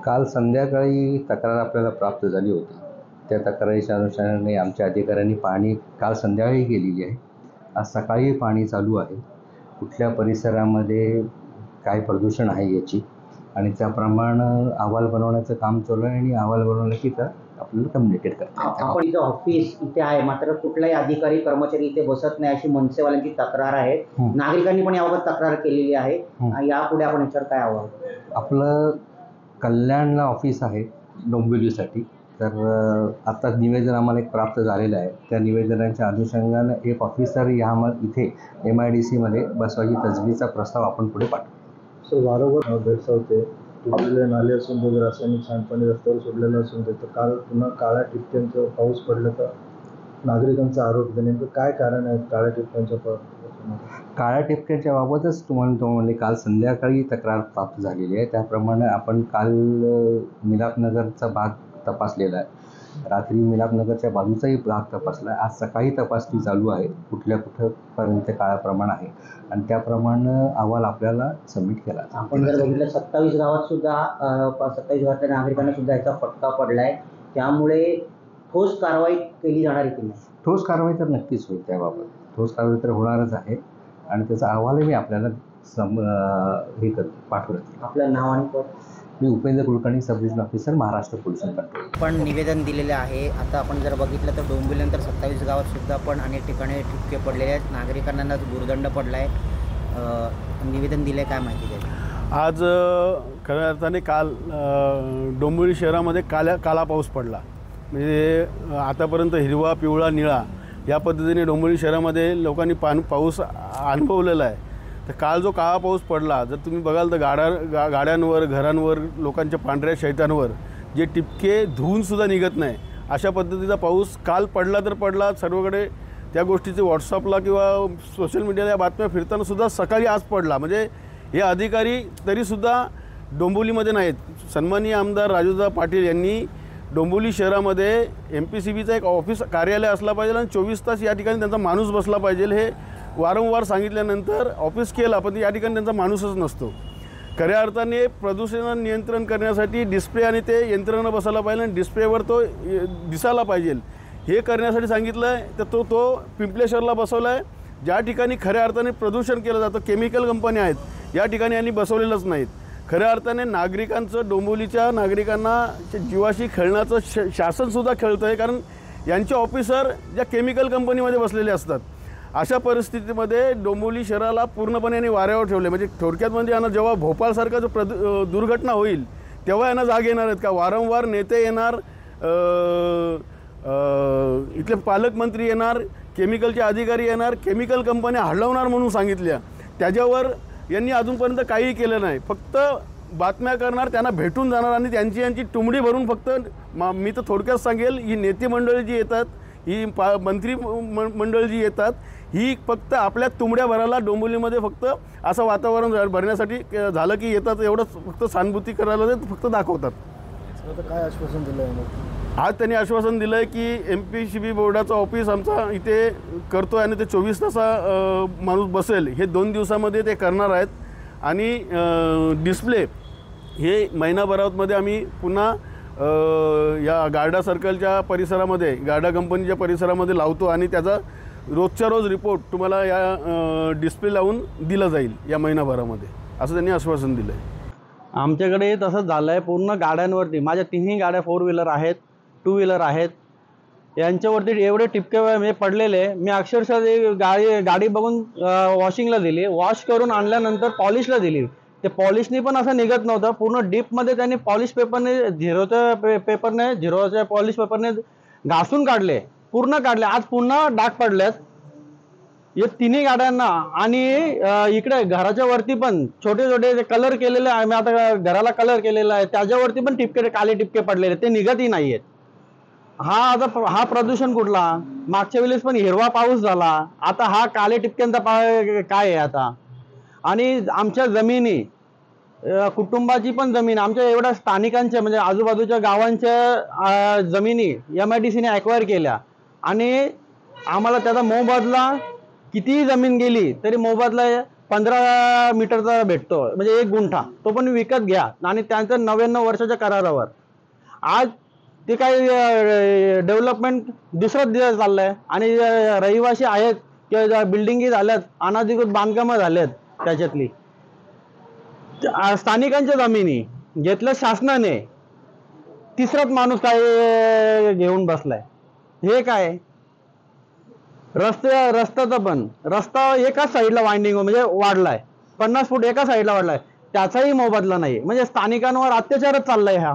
काल संध्याकाळी तक्रार आपल्याला प्राप्त झाली होती. त्या तक्रारीच्या अनुषंगाने आमच्या अधिकाऱ्यांनी पाहणी काल संध्याकाळी केलेली आहे. आज सकाळी पाहणी चालू आहे. कुठल्या परिसरामध्ये काय प्रदूषण आहे याची आणि त्याप्रमाणे अहवाल बनवण्याचं काम चालू आहे आणि अहवाल बनवलं की तर आपल्याला कम्युनिकेट करतात. आपण इथं ऑफिस इथे आहे, मात्र कुठलाही अधिकारी कर्मचारी इथे बसत नाही अशी मनसेवाल्यांची तक्रार आहे. नागरिकांनी पण याबाबत तक्रार केलेली आहे. यापुढे आपण याच्यावर काय आव्हान? आपलं कल्याणला ऑफिस आहे डोंबिवलीसाठी. तर आता निवेदन आम्हाला एक प्राप्त झालेलं आहे. त्या निवेदनाच्या अनुषंगानं एक ऑफिसर इथे MIDCमध्ये बसवायची तजवीजचा प्रस्ताव आपण पुढे पाठवू. सर, वारंवार भेडसावते, तुटलेले नाले असून ते रासायनिक सांडपाणी रस्त्यावर सोडलेलं असून ते, तर काल पुन्हा काळ्या ठिपक्यांचं पाऊस पडलं तर नागरिकांचा आरोप. नेमकं काय कारण आहे काळ्या ठिपक्यांच्या काळ्या ठिपक्यांच्या बाबतच तुम्हाला काल संध्याकाळी तक्रार प्राप्त झालेली आहे. त्याप्रमाणे आपण काल मिलापनगरचा भाग तपासलेला आहे. रात्री मिलापनगरच्या बाजूचाही भाग तपासला आहे. आज सकाळी तपासणी चालू आहे कुठपर्यंत काळं प्रमाण आहे आणि त्याप्रमाणे अहवाल आपल्याला सबमिट केला. आपण जर बघितलं 27 गावात सुद्धा 27 गावातल्या नागरिकांना सुद्धा याचा फटका पडलाय. त्यामुळे ठोस कारवाई केली जाणार की नाही? ठोस कारवाई तर नक्कीच होईल. त्याबाबत ठोस कारवाई तर होणारच आहे आणि त्याचा अहवालही मी आपल्याला पाठवलं. आपलं नाव आणि पद? मी Upendra Kulkarni, sub division officer, Maharashtra police control. पण निवेदन दिलेले आहे. आता आपण जर बघितलं तर डोंबिवलीनंतर 27 गावात सुद्धा पण अनेक ठिकाणी ठिपके पडलेले आहेत. नागरिकांना भुर्दंड पडला आहे. निवेदन दिले, काय माहिती द्यायची? आज खऱ्या अर्थाने काल डोंबिवली शहरामध्ये काला पाऊस पडला. म्हणजे आतापर्यंत हिरवा, पिवळा, निळा या पद्धतीने डोंबिवली शहरामध्ये लोकांनी पाऊस अनुभवलेला आहे. तर काल जो काळा पाऊस पडला, जर तुम्ही बघाल तर गाड्यांवर, घरांवर, लोकांच्या पांढऱ्या शैतांवर जे टिपके धुवूनसुद्धा निघत नाही अशा पद्धतीचा पाऊस काल पडला तर पडला. सर्वकडे त्या गोष्टीचे व्हॉट्सअपला किंवा सोशल मीडियाला या बातम्या फिरतानासुद्धा सकाळी आज पडला. म्हणजे हे अधिकारी तरीसुद्धा डोंबिवलीमध्ये नाहीत. सन्माननीय आमदार राजूदा पाटील यांनी डोंबिवली शहरामध्ये MPCBचं एक ऑफिस कार्यालय असला पाहिजे आणि 24 तास या ठिकाणी त्यांचा माणूस बसला पाहिजे. हे वारंवार सांगितल्यानंतर ऑफिस केला, पण या ठिकाणी त्यांचा माणूसच नसतो. खऱ्या अर्थाने प्रदूषण नियंत्रण करण्यासाठी डिस्प्ले आणि ते यंत्रणा बसायला पाहिजे आणि डिस्प्लेवर तो दिसायला पाहिजे. हे करण्यासाठी सांगितलं आहे तर तो पिंपलेश्वरला बसवला आहे. ज्या ठिकाणी खऱ्या अर्थाने प्रदूषण केलं जातं, केमिकल कंपन्या आहेत, या ठिकाणी यांनी बसवलेलंच नाहीत. खऱ्या अर्थाने नागरिकांचं, डोंबिवलीच्या नागरिकांना जीवाशी खेळण्याचं शासनसुद्धा खेळतं आहे. कारण यांचे ऑफिसर ज्या केमिकल कंपनीमध्ये बसलेले असतात. अशा परिस्थितीमध्ये डोंबिवली शहराला पूर्णपणे यांनी वाऱ्यावर ठेवले. म्हणजे थोडक्यात म्हणजे यांना जेव्हा भोपाळसारखा जो दुर्घटना होईल तेव्हा यांना जाग येणार आहेत का? वारंवार नेते येणार, इथले पालकमंत्री येणार, केमिकलचे अधिकारी येणार, केमिकल कंपन्या हलवणार म्हणून सांगितल्या. त्याच्यावर यांनी अजूनपर्यंत काहीही केलं नाही. फक्त बातम्या करणार, त्यांना भेटून जाणार आणि यांची टुमडी भरून फक्त मी तर थोडक्यात सांगेल, ही नेते मंडळी जी येतात, ही मंत्री मंडळ जी येतात, ही फक्त आपल्या तुंबड्या भरायला डोंबिवलीमध्ये फक्त असं वातावरण भरण्यासाठी झालं की येतात, एवढंच फक्त सहानुभूती करायला फक्त दाखवतात. काय आश्वासन दिलं आहे? आज त्यांनी आश्वासन दिलं आहे की MPCB बोर्डाचं ऑफिस आमचा इथे करतो आहे आणि ते 24 तासा माणूस बसेल. हे 2 दिवसामध्ये ते करणार आहेत आणि डिस्प्ले हे महिनाभरामध्ये आम्ही पुन्हा या गार्डा सर्कलच्या परिसरामध्ये, गार्डा कंपनीच्या परिसरामध्ये लावतो आणि त्याचा रोजच्या रोज रिपोर्ट तुम्हाला या डिस्प्ले लावून दिला जाईल या महिनाभरामध्ये, असं त्यांनी आश्वासन दिलं आहे. आमच्याकडे तसंच झालं आहे. पूर्ण गाड्यांवरती, माझ्या 3ही गाड्या 4 व्हीलर आहेत, 2 व्हीलर आहेत, यांच्यावरती एवढे टिपके म्हणजे पडलेले. मी अक्षरशः गाडी बघून वॉशिंगला दिली, वॉश करून आणल्यानंतर पॉलिशला दिली. ते पॉलिशनी पण असं निघत नव्हतं. पूर्ण डीपमध्ये त्यांनी पॉलिश पेपरने, झिरोच्या पॉलिश पेपरने घासून काढले, पूर्ण काढले. आज पुन्हा डाग पडलेत या 3ही गाड्यांना. आणि इकडे घराच्या वरती पण छोटे छोटे कलर केलेले आहे. मी आता घराला कलर केलेला आहे, त्याच्यावरती पण टिपके, काळे टिपके पडलेले, ते निघतही नाही आहेत. हा प्रदूषण कुठला? मागच्या वेळेस पण हिरवा पाऊस झाला, आता हा काळे टिपक्यांचा काय आहे आता? आणि आमच्या जमिनी, कुटुंबाची पण जमीन, आमच्या एवढ्या स्थानिकांच्या म्हणजे आजूबाजूच्या गावांच्या जमिनी MIDCने ॲक्वायर केल्या आणि आम्हाला त्याचा मोबदला कितीही जमीन गेली तरी मोबदला 15 मीटरचा भेटतो, म्हणजे 1 गुंठा, तो पण विकत घ्या आणि त्यांचं 99 वर्षाच्या करारावर. आज ते काही डेव्हलपमेंट दुसराच दिवस चाललंय आणि रहिवासी आहेत किंवा बिल्डिंगी झाल्यात, अनधिकृत बांधकामं झालेत, त्याच्यातली स्थानिकांच्या जमिनी घेतल्या शासनाने. तिसराच माणूस काय घेऊन बसलाय. हे काय रस्त्याचा पण रस्ता एकाच साईडला वाइंडिंग म्हणजे वाढलाय, 50 फूट एका साईडला वाढलाय, त्याचाही मोबदला नाही. म्हणजे स्थानिकांवर अत्याचारच चाललाय हा.